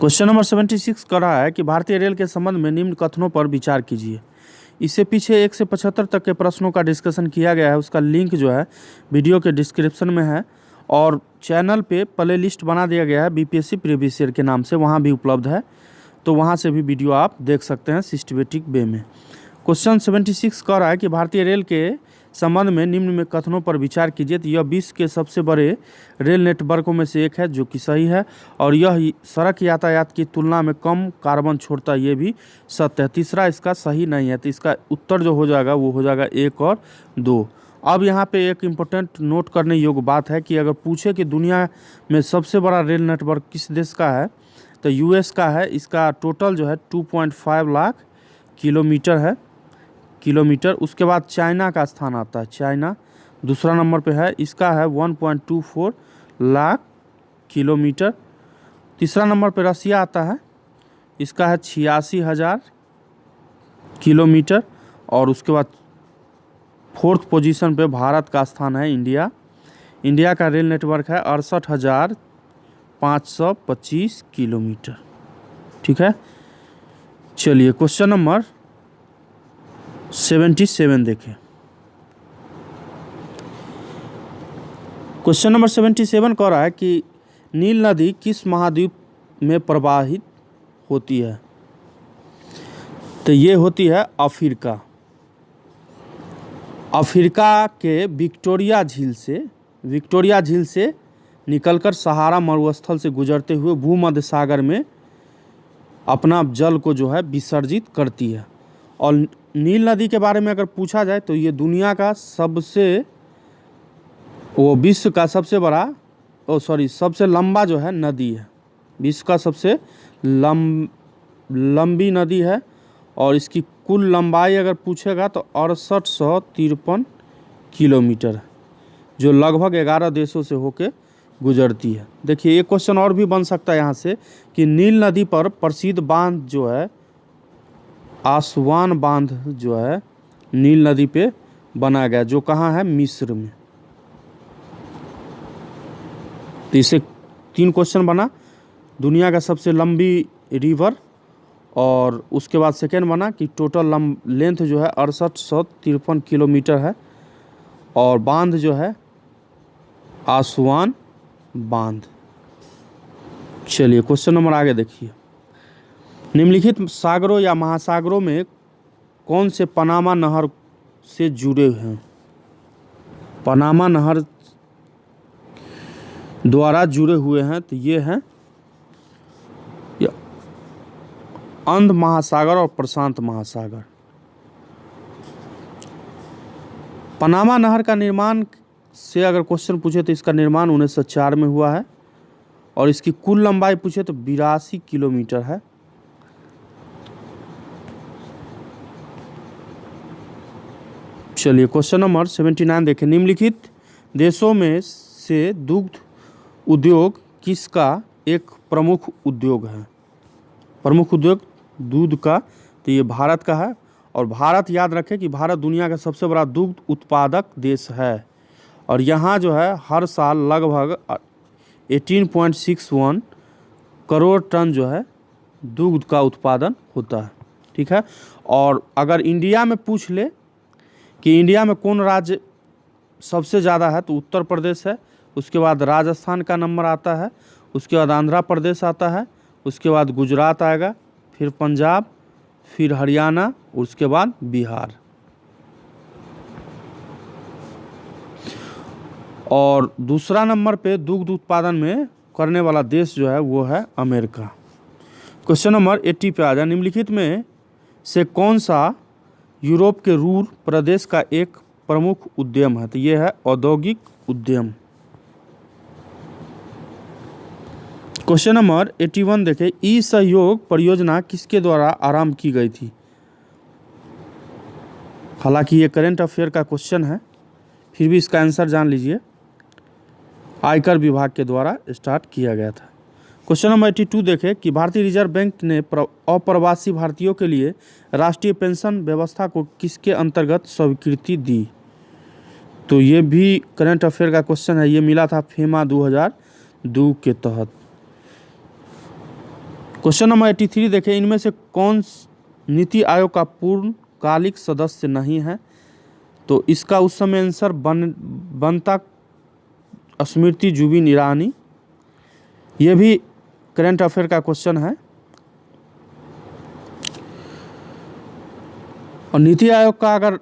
Question number 76 कर रहा है कि भारतीय रेल के संबंध में निम्न कथनों पर विचार कीजिए। इससे पीछे 1 से 75 तक के प्रश्नों का डिस्कशन किया गया है, उसका लिंक जो है वीडियो के डिस्क्रिप्शन में है और चैनल पे प्ले लिस्ट बना दिया गया है बीपीएससी प्रीवियस ईयर के नाम से, वहाँ भी उपलब्ध है, तो वहाँ से भी वीडियो आप देख सकते हैं सिस्टमेटिक वे में। क्वेश्चन 76 कह रहा है कि भारतीय रेल के संबंध में निम्न में कथनों पर विचार कीजिए। तो यह विश्व के सबसे बड़े रेल नेटवर्कों में से एक है, जो कि सही है, और यह सड़क यातायात की तुलना में कम कार्बन छोड़ता है, ये भी सत्य है। तीसरा इसका सही नहीं है, तो इसका उत्तर जो हो जाएगा वो हो जाएगा 1 और 2। अब यहाँ पे एक इम्पोर्टेंट नोट करने योग्य बात है कि अगर पूछे कि दुनिया में सबसे बड़ा रेल नेटवर्क किस देश का है, तो यूएस का है। इसका टोटल जो है 2.5 लाख किलोमीटर। उसके बाद चाइना का स्थान आता है, चाइना दूसरा नंबर पे है, इसका है 1.24 लाख किलोमीटर। तीसरा नंबर पे रसिया आता है, इसका है 86,000 किलोमीटर। और उसके बाद 4th पोजीशन पे भारत का स्थान है, इंडिया का रेल नेटवर्क है 68,525 किलोमीटर। ठीक है, चलिए क्वेश्चन नंबर 77 देखें। क्वेश्चन नंबर 77 कह रहा है कि नील नदी किस महाद्वीप में प्रवाहित होती है? तो ये होती है अफ्रीका के विक्टोरिया झील से निकलकर सहारा मरुस्थल से गुजरते हुए भूमध्य सागर में अपना जल को जो है विसर्जित करती है। और नील नदी के बारे में अगर पूछा जाए तो ये दुनिया का विश्व का सबसे लंबा जो है नदी है, विश्व का सबसे लंबी नदी है। और इसकी कुल लंबाई अगर पूछेगा तो 6853 किलोमीटर है, जो लगभग 11 देशों से होके गुजरती है। देखिए एक क्वेश्चन और भी बन सकता है यहाँ से कि नील नदी पर प्रसिद्ध बांध जो है आसवान बांध जो है नील नदी पे बनाया गया, जो कहाँ है? मिस्र में। तो इससे 3 क्वेश्चन बना, दुनिया का सबसे लंबी रिवर, और उसके बाद सेकेंड बना कि टोटल लेंथ जो है 6853 किलोमीटर है, और बांध जो है आसवान बांध। चलिए क्वेश्चन नंबर आगे देखिए। निम्नलिखित सागरों या महासागरों में कौन से पनामा नहर से जुड़े हैं? पनामा नहर द्वारा जुड़े हुए हैं, तो ये हैं अंध महासागर और प्रशांत महासागर। पनामा नहर का निर्माण से अगर क्वेश्चन पूछे तो इसका निर्माण 1904 में हुआ है, और इसकी कुल लंबाई पूछे तो 82 किलोमीटर है। चलिए क्वेश्चन नंबर 79 देखें। निम्नलिखित देशों में से दुग्ध उद्योग किसका एक प्रमुख उद्योग है? प्रमुख उद्योग दूध का, तो ये भारत का है। और भारत, याद रखें कि भारत दुनिया का सबसे बड़ा दुग्ध उत्पादक देश है, और यहाँ जो है हर साल लगभग 18.61 करोड़ टन जो है दूध का उत्पादन होता है। ठीक है, और अगर इंडिया में पूछ ले कि इंडिया में कौन राज्य सबसे ज़्यादा है, तो उत्तर प्रदेश है, उसके बाद राजस्थान का नंबर आता है, उसके बाद आंध्र प्रदेश आता है, उसके बाद गुजरात आएगा, फिर पंजाब, फिर हरियाणा, उसके बाद बिहार। और दूसरा नंबर पे दुग्ध उत्पादन में करने वाला देश जो है वो है अमेरिका। क्वेश्चन नंबर 80 पे आ जाए। निम्नलिखित में से कौन सा यूरोप के रूर प्रदेश का एक प्रमुख उद्यम है? तो ये है औद्योगिक उद्यम। क्वेश्चन नंबर 81 देखें। ई सहयोग परियोजना किसके द्वारा आरंभ की गई थी? हालांकि ये करंट अफेयर का क्वेश्चन है, फिर भी इसका आंसर जान लीजिए। आयकर विभाग के द्वारा स्टार्ट किया गया था। क्वेश्चन नंबर 82 देखें कि भारतीय रिजर्व बैंक ने अप्रवासी भारतीयों के लिए राष्ट्रीय पेंशन व्यवस्था को किसके अंतर्गत स्वीकृति दी? तो ये भी करंट अफेयर का क्वेश्चन है, ये मिला था फेमा 2002 के तहत। क्वेश्चन नंबर 83 देखें, इनमें से कौन नीति आयोग का पूर्णकालिक सदस्य नहीं है? तो इसका उस समय आंसर बनता स्मृति जुबिन ईरानी। ये भी करंट अफेयर का क्वेश्चन है। और नीति आयोग का अगर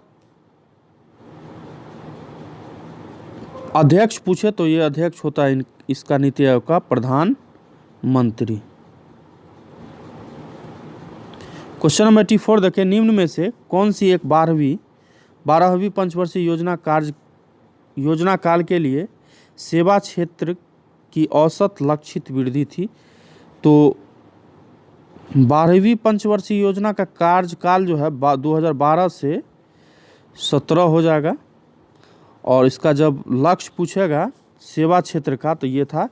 अध्यक्ष पूछे तो ये अध्यक्ष होता है इसका नीति आयोग का प्रधानमंत्री। क्वेश्चन नंबर 84 देखें, निम्न में से कौन सी एक 12वीं पंचवर्षीय योजना काल के लिए सेवा क्षेत्र की औसत लक्षित वृद्धि थी? तो 12वीं पंचवर्षीय योजना का कार्यकाल जो है 2012 से 17 हो जाएगा। और इसका जब लक्ष्य पूछेगा सेवा क्षेत्र का तो ये था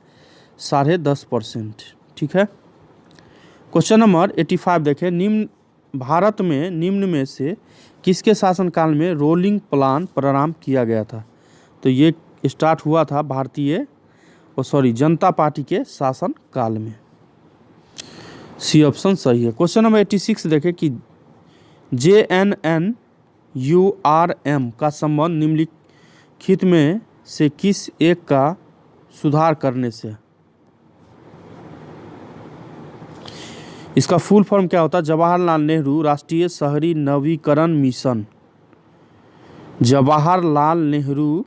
10.5%। ठीक है। क्वेश्चन नंबर 85 देखें, भारत में निम्न में से किसके शासनकाल में रोलिंग प्लान प्रारंभ किया गया था? तो ये स्टार्ट हुआ था जनता पार्टी के शासन काल में। सी ऑप्शन सही है। क्वेश्चन नंबर 86 देखें कि JNNURM का संबंध निम्नलिखित में से किस एक का सुधार करने से? इसका फुल फॉर्म क्या होता है? जवाहरलाल नेहरू राष्ट्रीय शहरी नवीकरण मिशन। जवाहरलाल नेहरू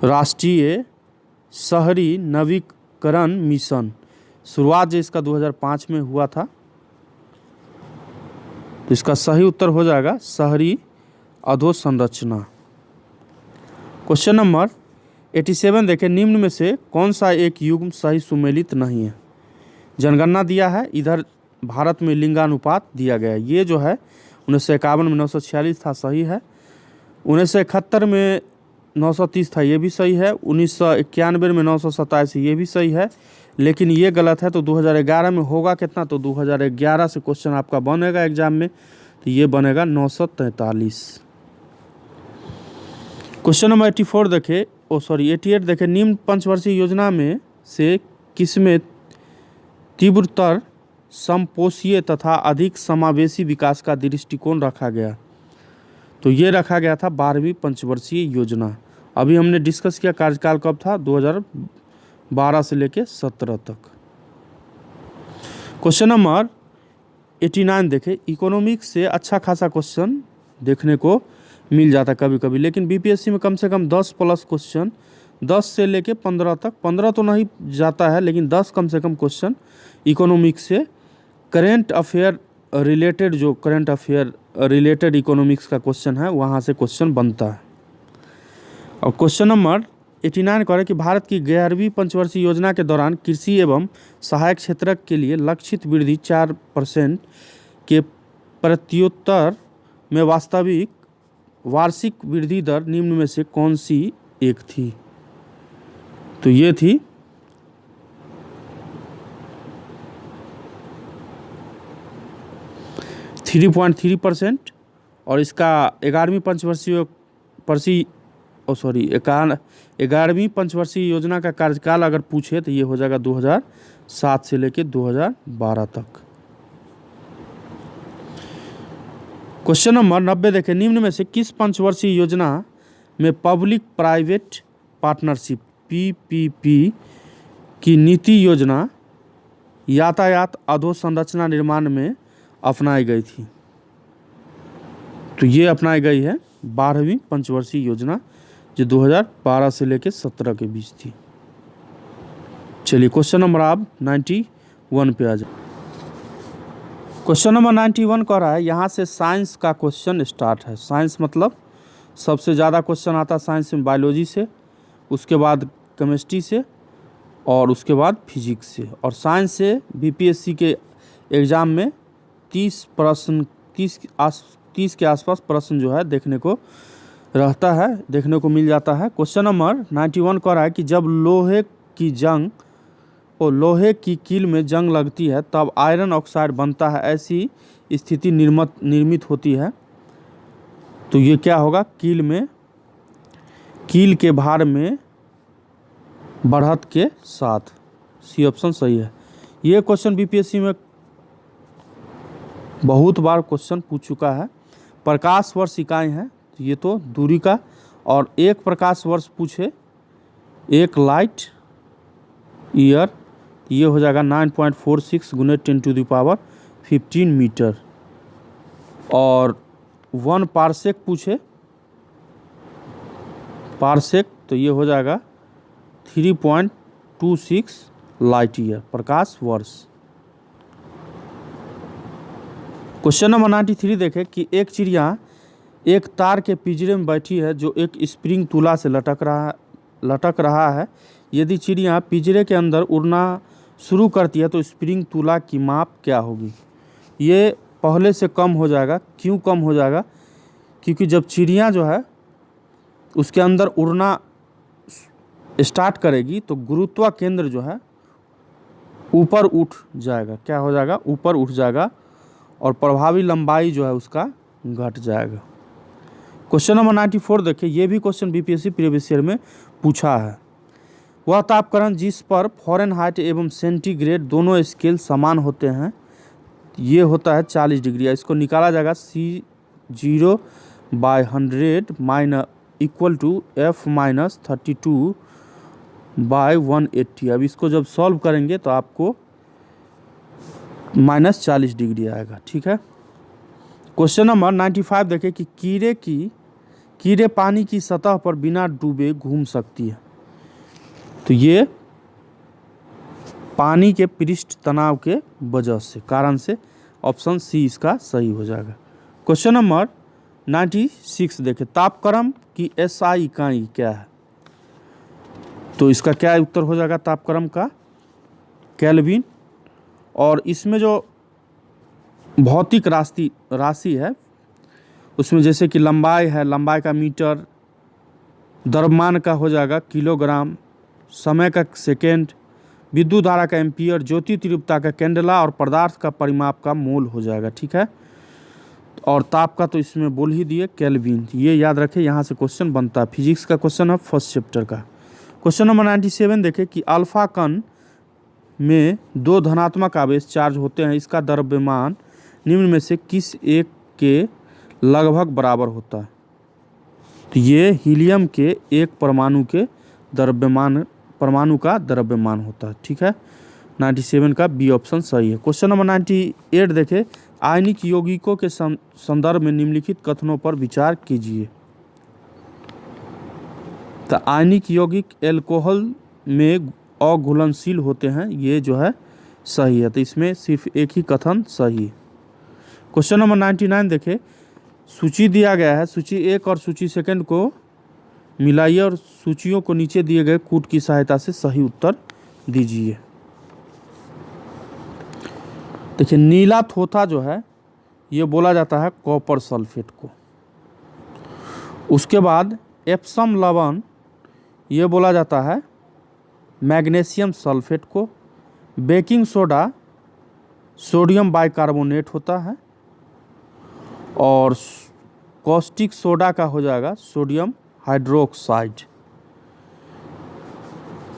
राष्ट्रीय शहरी नवीकरण मिशन। शुरुआत जो इसका 2005 में हुआ था। तो इसका सही उत्तर हो जाएगा शहरी अधोसंरचना। क्वेश्चन नंबर 87 देखें, निम्न में से कौन सा एक युग्म सही सुमेलित नहीं है? जनगणना दिया है, इधर भारत में लिंगानुपात दिया गया है। ये जो है 1951 में 946 था, सही है। 1971 में 930 था, ये भी सही है। 1991 में 927, ये भी सही है। लेकिन ये गलत है। तो 2011 में होगा कितना? तो 2011 से क्वेश्चन आपका बनेगा एग्जाम में, तो ये बनेगा 943। क्वेश्चन नंबर 84 देखें 88 देखें, निम्न पंचवर्षीय योजना में से किसमें तीव्रतर समपोषीय तथा अधिक समावेशी विकास का दृष्टिकोण रखा गया? तो ये रखा गया था 12वीं पंचवर्षीय योजना। अभी हमने डिस्कस किया कार्यकाल कब था? 2012 से लेके 17 तक। क्वेश्चन नंबर 89 देखें, इकोनॉमिक्स से अच्छा खासा क्वेश्चन देखने को मिल जाता है कभी कभी, लेकिन बीपीएससी में कम से कम 10 प्लस क्वेश्चन, 10 से लेके 15 तक, 15 तो नहीं जाता है लेकिन 10 कम से कम क्वेश्चन इकोनॉमिक्स से करंट अफेयर रिलेटेड, जो करंट अफेयर रिलेटेड इकोनॉमिक्स का क्वेश्चन है वहाँ से क्वेश्चन बनता है। और क्वेश्चन नंबर 89 कह रहे कि भारत की 11वीं पंचवर्षीय योजना के दौरान कृषि एवं सहायक क्षेत्र के लिए लक्षित वृद्धि 4% के प्रत्युत्तर में वास्तविक वार्षिक वृद्धि दर निम्न में से कौन सी एक थी? तो ये थी 3.3%। और इसका 11वीं पंचवर्षीय योजना का कार्यकाल अगर पूछे तो ये हो जाएगा 2007 से लेकर 2012 तक। क्वेश्चन नंबर 90 देखें, निम्न में से किस पंचवर्षीय योजना में पब्लिक प्राइवेट पार्टनरशिप PPP की नीति योजना यातायात अधोसंरचना निर्माण में अपनाई गई थी? तो ये अपनाई गई है 12वीं पंचवर्षीय योजना, जो 2012 से लेकर 17 के बीच थी। चलिए क्वेश्चन नंबर आप 91 पे आ जाए। क्वेश्चन नंबर 91 कह रहा है, यहाँ से साइंस का क्वेश्चन स्टार्ट है। साइंस मतलब सबसे ज़्यादा क्वेश्चन आता है साइंस में बायोलॉजी से, उसके बाद केमिस्ट्री से और उसके बाद फिजिक्स से। और साइंस से बीपीएससी के एग्ज़ाम में 30 के आसपास प्रश्न जो है देखने को रहता है, देखने को मिल जाता है। क्वेश्चन नंबर 91 कह रहा है कि जब लोहे की कील में जंग लगती है तब आयरन ऑक्साइड बनता है, ऐसी स्थिति निर्मित होती है। तो ये क्या होगा? कील के भार में बढ़त के साथ। सी ऑप्शन सही है। ये क्वेश्चन बीपीएससी में बहुत बार क्वेश्चन पूछ चुका है। प्रकाश वर्ष इकाई है, ये तो दूरी का, और एक प्रकाश वर्ष पूछे, एक लाइट ईयर, ये हो जाएगा 9.46 गुने 10⁻15 मीटर। और 1 पारसेक पूछे, पारसेक, तो ये हो जाएगा 3.26 लाइट ईयर, प्रकाश वर्ष। क्वेश्चन नंबर 93 देखें कि एक चिड़िया एक तार के पिंजरे में बैठी है जो एक स्प्रिंग तुला से लटक रहा है। यदि चिड़िया पिंजरे के अंदर उड़ना शुरू करती है तो स्प्रिंग तुला की माप क्या होगी? ये पहले से कम हो जाएगा। क्यों कम हो जाएगा? क्योंकि जब चिड़िया जो है उसके अंदर उड़ना स्टार्ट करेगी तो गुरुत्व केंद्र जो है ऊपर उठ जाएगा। क्या हो जाएगा? ऊपर उठ जाएगा, और प्रभावी लंबाई जो है उसका घट जाएगा। क्वेश्चन नंबर 94 देखिए, ये भी क्वेश्चन बीपीएससी प्रीवियस ईयर में पूछा है। वह तापक्रम जिस पर फ़ारेनहाइट एवं सेंटीग्रेड दोनों स्केल समान होते हैं, ये होता है 40 डिग्री। इसको निकाला जाएगा C0/100 इक्वल टू F-32/180। अब इसको जब सॉल्व करेंगे तो आपको -40 डिग्री आएगा। ठीक है। क्वेश्चन नंबर 95 देखें कि कीड़े पानी की सतह पर बिना डूबे घूम सकती है। तो ये पानी के पृष्ठ तनाव के वजह से, कारण से, ऑप्शन सी इसका सही हो जाएगा। क्वेश्चन नंबर 96 देखें, तापक्रम की एसआई इकाई क्या है? तो इसका क्या उत्तर हो जाएगा? तापक्रम का केल्विन। और इसमें जो भौतिक राशि है उसमें जैसे कि लंबाई है, लंबाई का मीटर, द्रव्यमान का हो जाएगा किलोग्राम, समय का सेकेंड, विद्युत धारा का एम्पियर, ज्योति तीव्रता का कैंडेला, और पदार्थ का परिमाप का मोल हो जाएगा। ठीक है। और ताप का तो इसमें बोल ही दिए, केल्विन। ये याद रखें, यहाँ से क्वेश्चन बनता है। फिजिक्स का क्वेश्चन है, फर्स्ट चैप्टर का। क्वेश्चन नंबर 97 देखें कि अल्फा कण में 2 धनात्मक आवेश चार्ज होते हैं। इसका द्रव्यमान निम्न में से किस एक के लगभग बराबर होता है? तो ये हीलियम के एक परमाणु का द्रव्यमान होता है। ठीक है। 97 का बी ऑप्शन सही है। क्वेश्चन नंबर 98 देखें, आयनिक यौगिकों के संदर्भ में निम्नलिखित कथनों पर विचार कीजिए। तो आयनिक यौगिक एल्कोहल में अघुलनशील होते हैं, ये जो है सही है। तो इसमें सिर्फ एक ही कथन सही है। क्वेश्चन नंबर 99 देखें, सूची दिया गया है, सूची 1 और सूची सेकंड को मिलाइए और सूचियों को नीचे दिए गए कूट की सहायता से सही उत्तर दीजिए। देखिए, नीला थोथा जो है ये बोला जाता है कॉपर सल्फेट को। उसके बाद एप्सम लवण ये बोला जाता है मैग्नीशियम सल्फेट को। बेकिंग सोडा सोडियम बाइकार्बोनेट होता है, और कॉस्टिक सोडा का हो जाएगा सोडियम हाइड्रोक्साइड।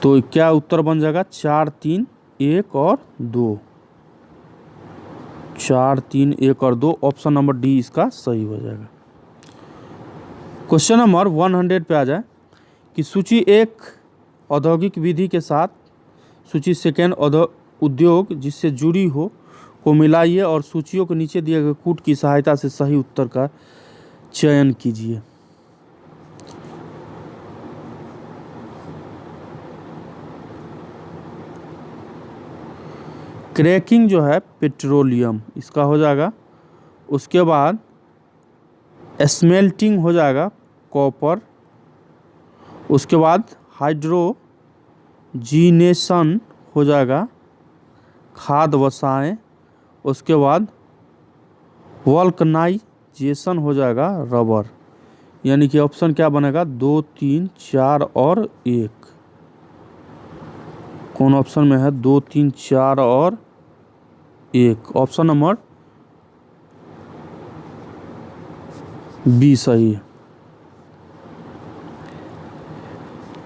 तो क्या उत्तर बन जाएगा? 4, 3, 1 और 2। 4, 3, 1 और 2, ऑप्शन नंबर डी इसका सही हो जाएगा। क्वेश्चन नंबर 100 पे आ जाए कि सूची 1 औद्योगिक विधि के साथ सूची सेकेंड उद्योग जिससे जुड़ी हो को मिलाइए और सूचियों को नीचे दिए गए कूट की सहायता से सही उत्तर का चयन कीजिए। क्रैकिंग जो है पेट्रोलियम, इसका हो जाएगा। उसके बाद स्मेल्टिंग हो जाएगा कॉपर। उसके बाद हाइड्रोजीनेशन हो जाएगा खाद वसाएं। उसके बाद वल्कनाइजेशन हो जाएगा रबर। यानी कि ऑप्शन क्या बनेगा? 2, 3, 4 और 1। कौन ऑप्शन में है? 2, 3, 4 और 1। ऑप्शन नंबर बी सही है।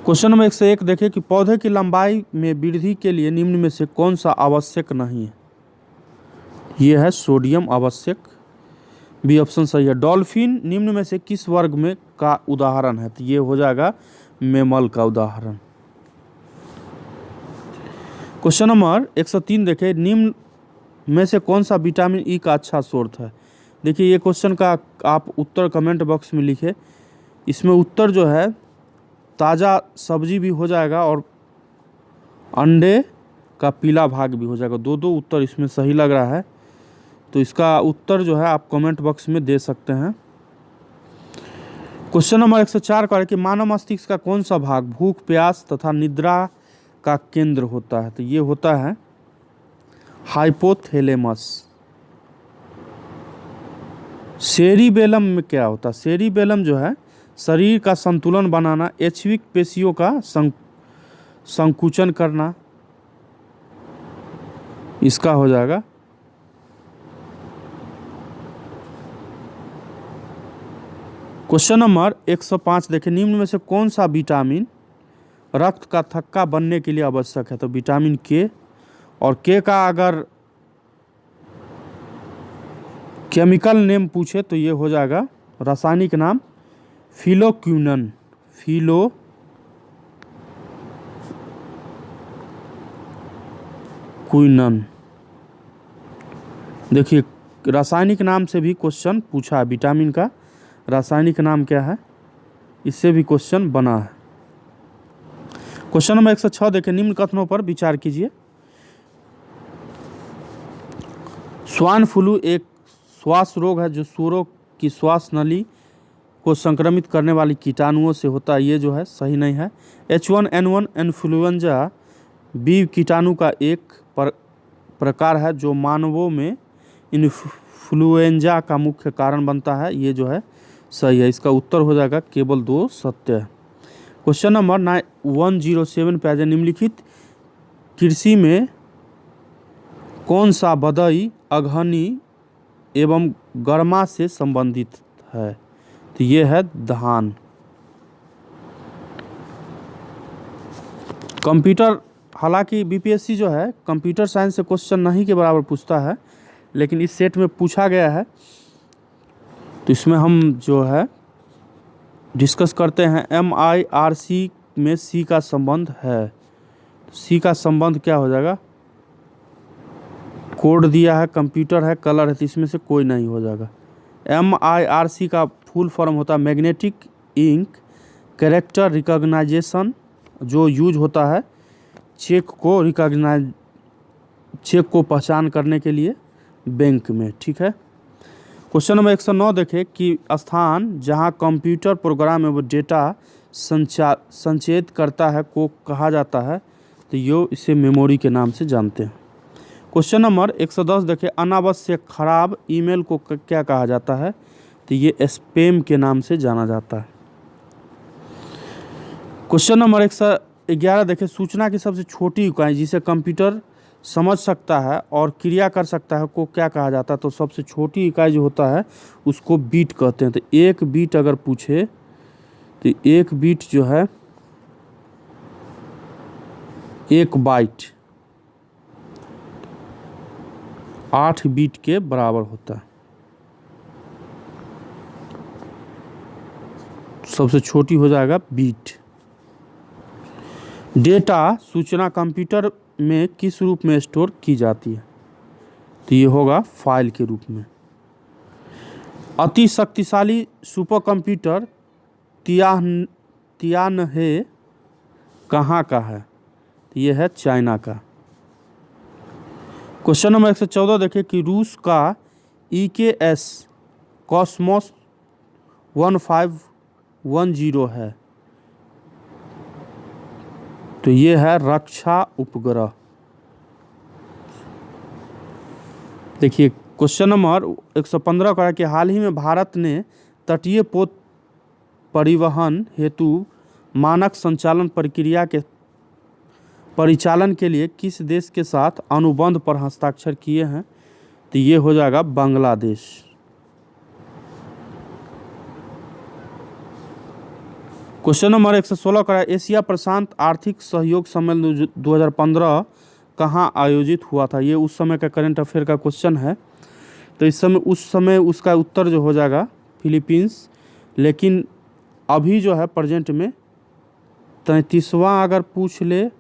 क्वेश्चन नंबर 101 देखें कि पौधे की लंबाई में वृद्धि के लिए निम्न में से कौन सा आवश्यक नहीं है। यह है सोडियम आवश्यक, बी ऑप्शन सही है। डॉल्फिन निम्न में से किस वर्ग में का उदाहरण है, तो ये हो जाएगा मैमल का उदाहरण। क्वेश्चन नंबर 103 देखें निम्न में से कौन सा विटामिन ई का अच्छा स्रोत है। देखिए ये क्वेश्चन का आप उत्तर कमेंट बॉक्स में लिखे। इसमें उत्तर जो है ताज़ा सब्जी भी हो जाएगा और अंडे का पीला भाग भी हो जाएगा। दो उत्तर इसमें सही लग रहा है, तो इसका उत्तर जो है आप कमेंट बॉक्स में दे सकते हैं। क्वेश्चन नंबर 104 का है कि मानव मस्तिष्क का कौन सा भाग भूख, प्यास तथा निद्रा का केंद्र होता है, तो ये होता है हाइपोथैलेमस। सेरिबेलम में क्या होता है, सेरिबेलम जो है शरीर का संतुलन बनाना, ऐच्छिक पेशियों का संकुचन करना, इसका हो जाएगा। क्वेश्चन नंबर 105 देखें निम्न में से कौन सा विटामिन रक्त का थक्का बनने के लिए आवश्यक है, तो विटामिन के। और के का अगर केमिकल नेम पूछे तो ये हो जाएगा रासायनिक नाम फिलोक्विनन। फिलोक्विनन देखिए रासायनिक नाम से भी क्वेश्चन पूछा है, विटामिन का रासायनिक नाम क्या है, इससे भी क्वेश्चन बना है। क्वेश्चन नंबर 106 देखें निम्न कथनों पर विचार कीजिए। स्वाइन फ्लू एक श्वास रोग है जो सूअरों की श्वास नली को संक्रमित करने वाली कीटाणुओं से होता है, ये जो है सही नहीं है। H1N1 इन्फ्लुएंजा बी कीटाणु का एक प्रकार है जो मानवों में इन्फ्लुएंजा का मुख्य कारण बनता है, ये जो है सही है। इसका उत्तर हो जाएगा केवल 2 सत्य है। क्वेश्चन नंबर 107 पे निम्नलिखित कृषि में कौन सा बदई अगहनी एवं गर्मा से संबंधित है, तो ये है धान। कंप्यूटर हालांकि बीपीएससी जो है कंप्यूटर साइंस से क्वेश्चन नहीं के बराबर पूछता है, लेकिन इस सेट में पूछा गया है, तो इसमें हम जो है डिस्कस करते हैं। MIRC में सी का संबंध है, सी का संबंध क्या हो जाएगा, कोड दिया है, कंप्यूटर है, कलर है, तो इसमें से कोई नहीं हो जाएगा। MIRC का फुल फॉर्म होता है मैग्नेटिक इंक कैरेक्टर रिकॉग्नाइजेशन, जो यूज होता है चेक को पहचान करने के लिए बैंक में, ठीक है। क्वेश्चन नंबर 109 देखें कि स्थान जहां कंप्यूटर प्रोग्राम एवं डेटा संचयित करता है को कहा जाता है, तो यो इसे मेमोरी के नाम से जानते हैं। क्वेश्चन नंबर 110 देखें अनावश्यक खराब ईमेल को क्या कहा जाता है, तो ये स्पैम के नाम से जाना जाता है। क्वेश्चन नंबर 111 देखें सूचना की सबसे छोटी इकाई जिसे कंप्यूटर समझ सकता है और क्रिया कर सकता है को क्या कहा जाता है, तो सबसे छोटी इकाई जो होता है उसको बीट कहते हैं। तो एक बीट अगर पूछे तो एक बीट जो है 1 बाइट 8 बीट के बराबर होता है। सबसे छोटी हो जाएगा बीट। डेटा सूचना कंप्यूटर में किस रूप में स्टोर की जाती है, तो ये होगा फाइल के रूप में। अति शक्तिशाली सुपर कंप्यूटर तियानहे कहाँ का है, तो ये है चाइना का। क्वेश्चन नंबर 114 देखें कि रूस का EKS कॉस्मोस 1510 है, तो ये है रक्षा उपग्रह। देखिए क्वेश्चन नंबर 115 का है कि हाल ही में भारत ने तटीय पोत परिवहन हेतु मानक संचालन प्रक्रिया के परिचालन के लिए किस देश के साथ अनुबंध पर हस्ताक्षर किए हैं, तो ये हो जाएगा बांग्लादेश। क्वेश्चन नंबर 116 का है, एशिया प्रशांत आर्थिक सहयोग सम्मेलन 2015 कहाँ आयोजित हुआ था। ये उस समय का करंट अफेयर का क्वेश्चन है। तो उस समय उसका उत्तर जो हो जाएगा फिलीपींस। लेकिन अभी जो है प्रेजेंट में 33वां अगर पूछ ले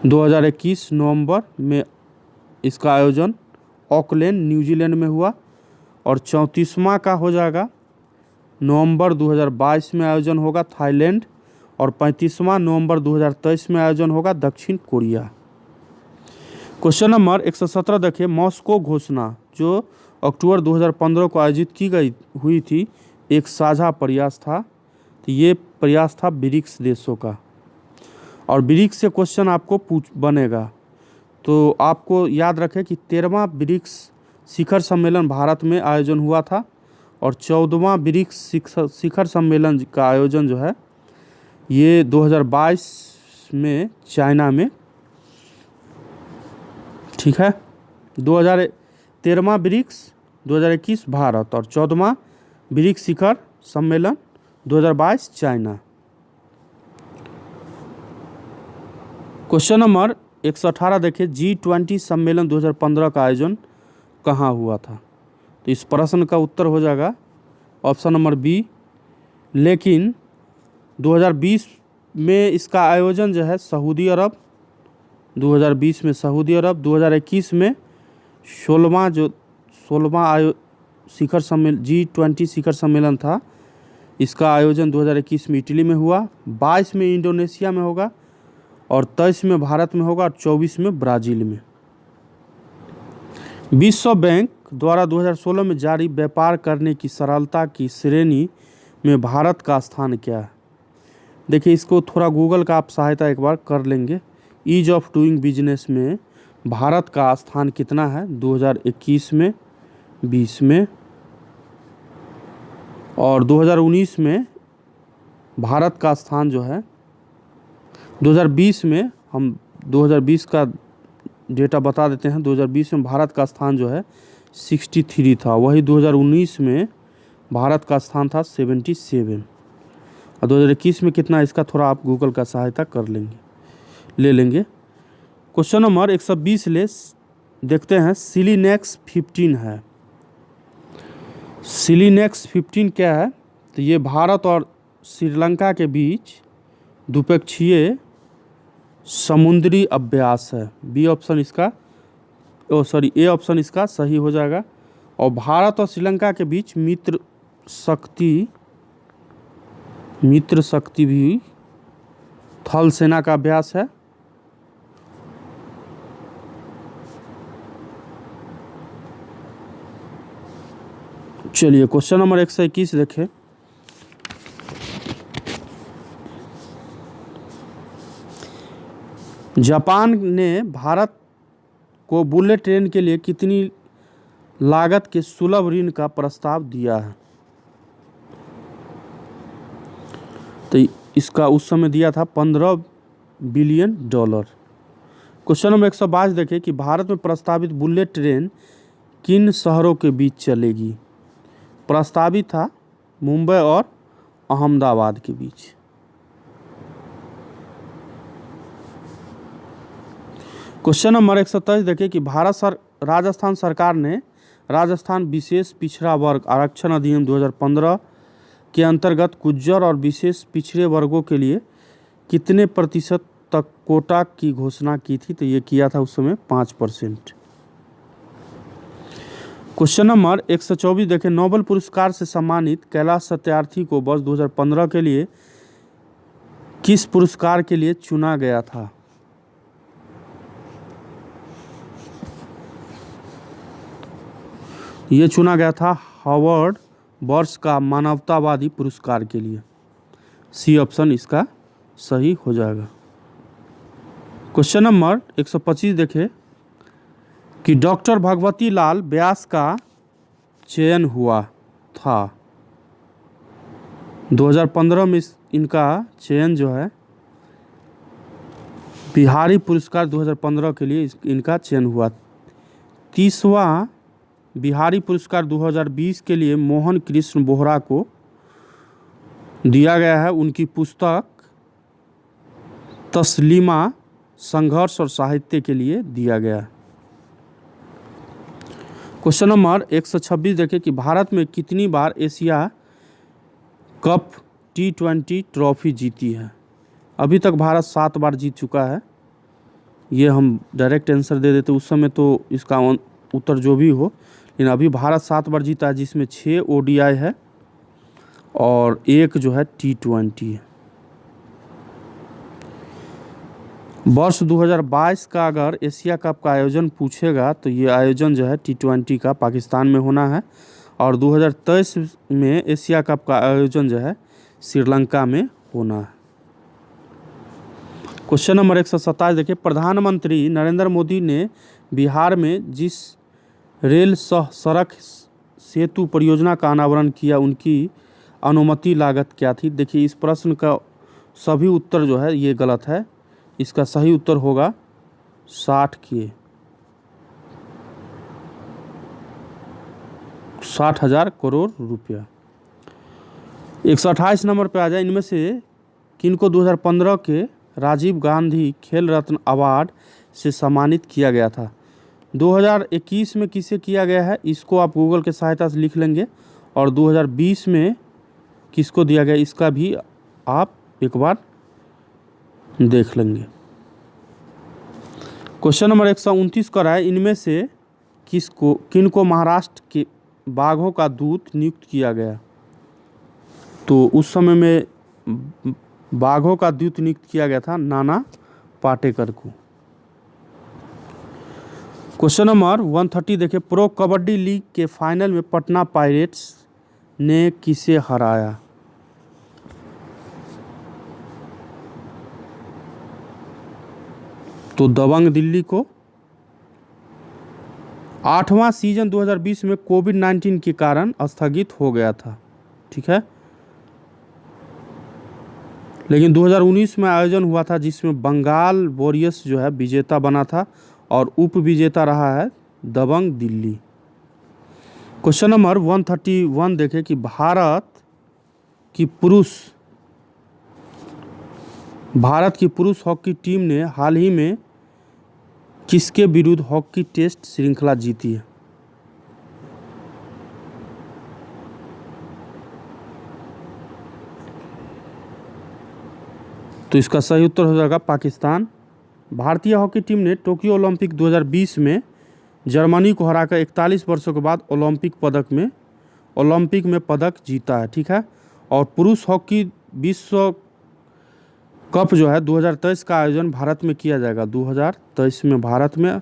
2021 नवंबर में इसका आयोजन ऑकलैंड न्यूजीलैंड में हुआ। और 34वां का हो जाएगा नवंबर 2022 में आयोजन होगा थाईलैंड। और 35वां नवंबर 2023 में आयोजन होगा दक्षिण कोरिया। क्वेश्चन नंबर 117 देखिए, मॉस्को घोषणा जो अक्टूबर 2015 को आयोजित की गई हुई थी एक साझा प्रयास था। तो ये प्रयास था ब्रिक्स देशों का। और ब्रिक्स से क्वेश्चन आपको बनेगा। तो आपको याद रखें कि 13वां ब्रिक्स शिखर सम्मेलन भारत में आयोजन हुआ था। और 14वां ब्रिक्स शिखर सम्मेलन का आयोजन जो है ये 2022 में चाइना में, ठीक है। 13वां ब्रिक्स 2021 भारत और 14वां ब्रिक्स शिखर सम्मेलन 2022 चाइना। क्वेश्चन नंबर 118 देखिए, G20 सम्मेलन 2015 का आयोजन कहाँ हुआ था। तो इस प्रश्न का उत्तर हो जाएगा ऑप्शन नंबर बी। लेकिन 2020 में इसका आयोजन जो है सऊदी अरब, 2020 में सऊदी अरब, 2021 में 16वां शिखर सम्मेलन G20 शिखर सम्मेलन था। इसका आयोजन 2021 में इटली में हुआ, 22 में इंडोनेशिया में होगा और 23 में भारत में होगा और 24 में ब्राज़ील में। विश्व बैंक द्वारा 2016 में जारी व्यापार करने की सरलता की श्रेणी में भारत का स्थान क्या है। देखिए, इसको थोड़ा गूगल का आप सहायता एक बार कर लेंगे। ईज ऑफ डूइंग बिजनेस में भारत का स्थान कितना है 2021 में, 20 में और 2019 में। भारत का स्थान जो है 2020 में, हम 2020 का डेटा बता देते हैं। 2020 में भारत का स्थान जो है 63 था। वही 2019 में भारत का स्थान था 77। और 2021 में कितना, इसका थोड़ा आप गूगल का सहायता ले लेंगे। क्वेश्चन नंबर 120 देखते हैं, सिलीनेक्स 15 है। सिलीनेक्स 15 क्या है। तो ये भारत और श्रीलंका के बीच द्विपक्षीय समुद्री अभ्यास है। बी ऑप्शन इसका ए ऑप्शन इसका सही हो जाएगा। और भारत और श्रीलंका के बीच मित्र शक्ति भी थल सेना का अभ्यास है। चलिए क्वेश्चन नंबर 121 देखें। जापान ने भारत को बुलेट ट्रेन के लिए कितनी लागत के सुलभ ऋण का प्रस्ताव दिया है। तो इसका उस समय दिया था $15 बिलियन। क्वेश्चन नंबर 122 देखें कि भारत में प्रस्तावित बुलेट ट्रेन किन शहरों के बीच चलेगी। प्रस्तावित था मुंबई और अहमदाबाद के बीच। क्वेश्चन नंबर 127 देखें कि राजस्थान सरकार ने राजस्थान विशेष पिछड़ा वर्ग आरक्षण अधिनियम 2015 के अंतर्गत गुज्जर और विशेष पिछड़े वर्गों के लिए कितने प्रतिशत तक कोटा की घोषणा की थी। तो ये किया था उस समय 5%। क्वेश्चन नंबर 124 देखें, नोबेल पुरस्कार से सम्मानित कैलाश सत्यार्थी को वर्ष 2015 के लिए किस पुरस्कार के लिए चुना गया था। ये चुना गया था हार्वर्ड वर्ष का मानवतावादी पुरस्कार के लिए। सी ऑप्शन इसका सही हो जाएगा। क्वेश्चन नंबर 125 देखें कि डॉक्टर भगवती लाल व्यास का चयन हुआ था। 2015 में इनका चयन जो है बिहारी पुरस्कार 2015 के लिए इनका चयन हुआ। 30वां बिहारी पुरस्कार 2020 के लिए मोहन कृष्ण बोहरा को दिया गया है उनकी पुस्तक तस्लीमा संघर्ष और साहित्य के लिए दिया गया है। क्वेश्चन नंबर 126 देखें कि भारत में कितनी बार एशिया कप T20 ट्रॉफी जीती है। अभी तक भारत 7 बार जीत चुका है। ये हम डायरेक्ट आंसर दे देते उस समय तो इसका उत्तर जो भी हो, लेकिन अभी भारत 7 बार जीता है, जिसमें 6 ODI है और 1 जो है T20 है। वर्ष 2022 का अगर एशिया कप का आयोजन पूछेगा तो ये आयोजन जो है T20 का पाकिस्तान में होना है, और 2023 में एशिया कप का आयोजन जो है श्रीलंका में होना है। क्वेश्चन नंबर 127 देखिए, प्रधानमंत्री नरेंद्र मोदी ने बिहार में जिस रेल सह सड़क सेतु परियोजना का अनावरण किया, उनकी अनुमति लागत क्या थी। देखिए इस प्रश्न का सभी उत्तर जो है ये गलत है। इसका सही उत्तर होगा 60,000 करोड़ रुपया। 128 नंबर पे आ जाए, इनमें से किनको 2015 के राजीव गांधी खेल रत्न अवार्ड से सम्मानित किया गया था। 2021 में किसे किया गया है, इसको आप गूगल के सहायता से लिख लेंगे, और 2020 में किसको दिया गया इसका भी आप एक बार देख लेंगे। क्वेश्चन नंबर 129 का है, इनमें से किनको महाराष्ट्र के बाघों का दूत नियुक्त किया गया। तो उस समय में बाघों का दूत नियुक्त किया गया था नाना पाटेकर को। क्वेश्चन नंबर 130 देखिए, प्रो कबड्डी लीग के फाइनल में पटना पायरेट्स ने किसे हराया। तो दबंग दिल्ली को। 8वां सीजन 2020 में कोविड-19 के कारण स्थगित हो गया था, ठीक है, लेकिन 2019 में आयोजन हुआ था, जिसमें बंगाल वॉरियर्स जो है विजेता बना था और उप विजेता रहा है दबंग दिल्ली। क्वेश्चन नंबर 131 देखें कि भारत की पुरुष हॉकी टीम ने हाल ही में किसके विरुद्ध हॉकी टेस्ट श्रृंखला जीती है। तो इसका सही उत्तर हो जाएगा पाकिस्तान। भारतीय हॉकी टीम ने टोक्यो ओलंपिक 2020 में जर्मनी को हराकर 41 वर्षों के बाद ओलंपिक में पदक जीता है, ठीक है। और पुरुष हॉकी विश्व कप जो है 2023 का आयोजन भारत में किया जाएगा, 2023 में भारत में,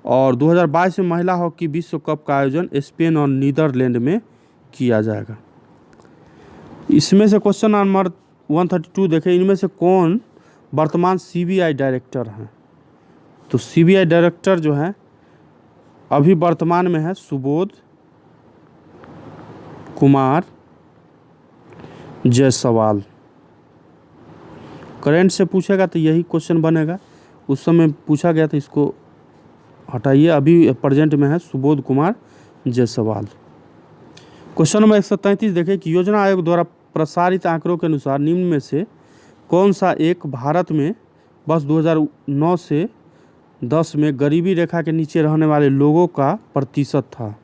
और 2022 में महिला हॉकी विश्व कप का आयोजन स्पेन और नीदरलैंड में किया जाएगा। इसमें से क्वेश्चन नंबर 132 देखें, इनमें से कौन वर्तमान CBI डायरेक्टर हैं। तो CBI डायरेक्टर जो है अभी वर्तमान में है सुबोध कुमार जायसवाल। करेंट से पूछेगा तो यही क्वेश्चन बनेगा, उस समय पूछा गया था, इसको हटाइए। अभी प्रेजेंट में है सुबोध कुमार जायसवाल। क्वेश्चन नंबर 133 देखें कि योजना आयोग द्वारा प्रसारित आंकड़ों के अनुसार निम्न में से कौन सा एक भारत में वर्ष 2009 से 10 में गरीबी रेखा के नीचे रहने वाले लोगों का प्रतिशत था।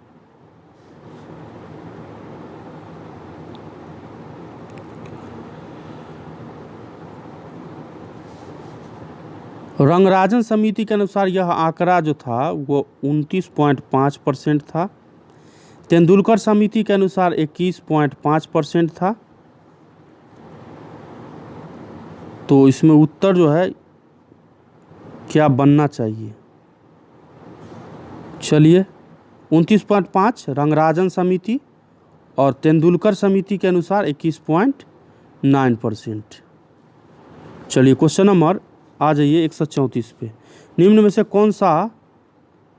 रंगराजन समिति के अनुसार यह आंकड़ा जो था वो 29.5% था। तेंदुलकर समिति के अनुसार 21.5% था। तो इसमें उत्तर जो है क्या बनना चाहिए, चलिए 29.5 रंगराजन समिति और तेंदुलकर समिति के अनुसार 21.9%। चलिए क्वेश्चन नंबर आ जाइए 134 पे, निम्न में से कौन सा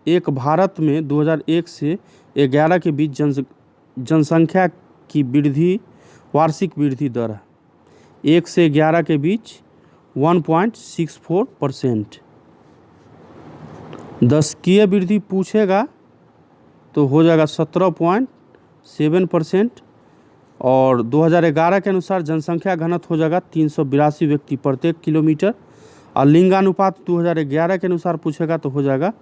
एक भारत में 2001 से 11 के बीच जनसंख्या की वार्षिक वृद्धि दर है। 1 से 11 के बीच 1.64%। दशकीय वृद्धि पूछेगा तो हो जाएगा 17.7%, और 2011 के अनुसार जनसंख्या घनत्व हो जाएगा 382 व्यक्ति प्रत्येक किलोमीटर, और लिंगानुपात 2011 के अनुसार पूछेगा तो हो जाएगा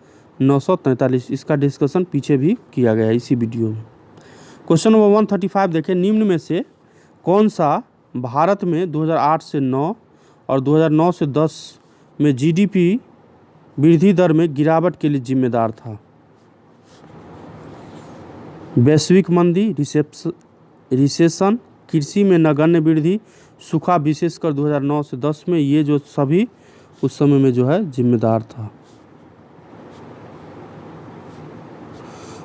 943। इसका डिस्कशन पीछे भी किया गया है इसी वीडियो में। क्वेश्चन नंबर 135 देखें, निम्न में से कौन सा भारत में 2008 से 9 और 2009 से 10 में जीडीपी वृद्धि दर में गिरावट के लिए जिम्मेदार था? वैश्विक मंदी, रिसेशन, कृषि में नगण्य वृद्धि, सूखा विशेषकर 2009 से 10 में, ये जो सभी उस समय में जो है जिम्मेदार था।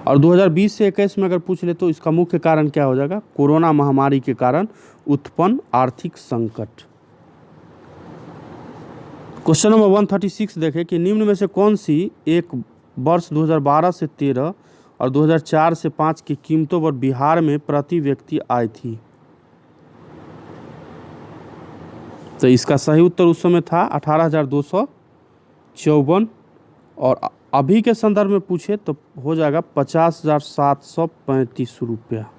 और 2020 से 21 में अगर पूछ ले तो इसका मुख्य कारण क्या हो जाएगा? कोरोना महामारी के कारण उत्पन्न आर्थिक संकट। क्वेश्चन नंबर 136 देखें कि निम्न में से कौन सी एक वर्ष 2012 से 13 और 2004 से 5 की कीमतों पर बिहार में प्रति व्यक्ति आय थी? तो इसका सही उत्तर उस समय था 18,254, और अभी के संदर्भ में पूछे तो हो जाएगा 50,735 रुपया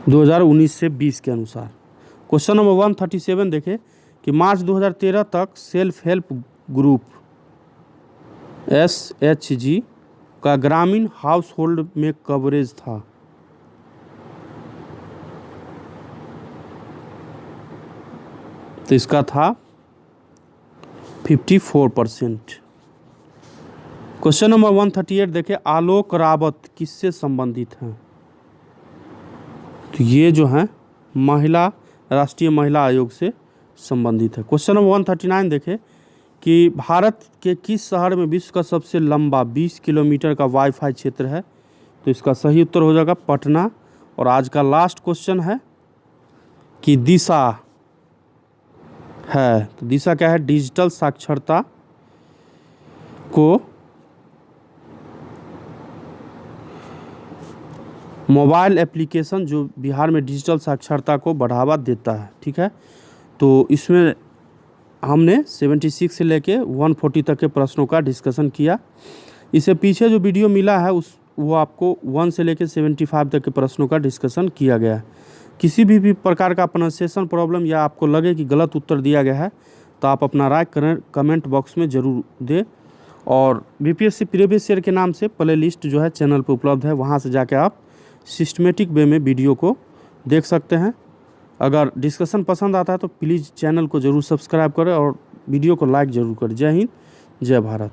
2019 से 20 के अनुसार। क्वेश्चन नंबर 137 देखें कि मार्च 2013 तक सेल्फ हेल्प ग्रुप SHG का ग्रामीण हाउस होल्ड में कवरेज था? तो इसका था 54%। क्वेश्चन नंबर 138 देखें, आलोक रावत किससे संबंधित हैं? तो ये जो है महिला, राष्ट्रीय महिला आयोग से संबंधित है। क्वेश्चन नंबर 139 देखें कि भारत के किस शहर में विश्व का सबसे लंबा 20 किलोमीटर का वाईफाई क्षेत्र है? तो इसका सही उत्तर हो जाएगा पटना। और आज का लास्ट क्वेश्चन है कि दिशा है, तो दिशा क्या है? डिजिटल साक्षरता को मोबाइल एप्लीकेशन जो बिहार में डिजिटल साक्षरता को बढ़ावा देता है। ठीक है, तो इसमें हमने 76 से लेके 140 तक के प्रश्नों का डिस्कशन किया। इससे पीछे जो वीडियो मिला है वो आपको 1 से लेके 75 तक के प्रश्नों का डिस्कशन किया गया है। किसी भी प्रकार का प्रोनाउंसिएशन प्रॉब्लम या आपको लगे कि गलत उत्तर दिया गया है तो आप अपना राय कमेंट बॉक्स में ज़रूर दें। और बीपीएससी प्रीवियस ईयर के नाम से प्ले लिस्ट जो है चैनल पर उपलब्ध है, वहाँ से जाके आप सिस्टमेटिक वे में वीडियो को देख सकते हैं। अगर डिस्कशन पसंद आता है तो प्लीज़ चैनल को ज़रूर सब्सक्राइब करें और वीडियो को लाइक ज़रूर करें। जय हिंद, जय भारत।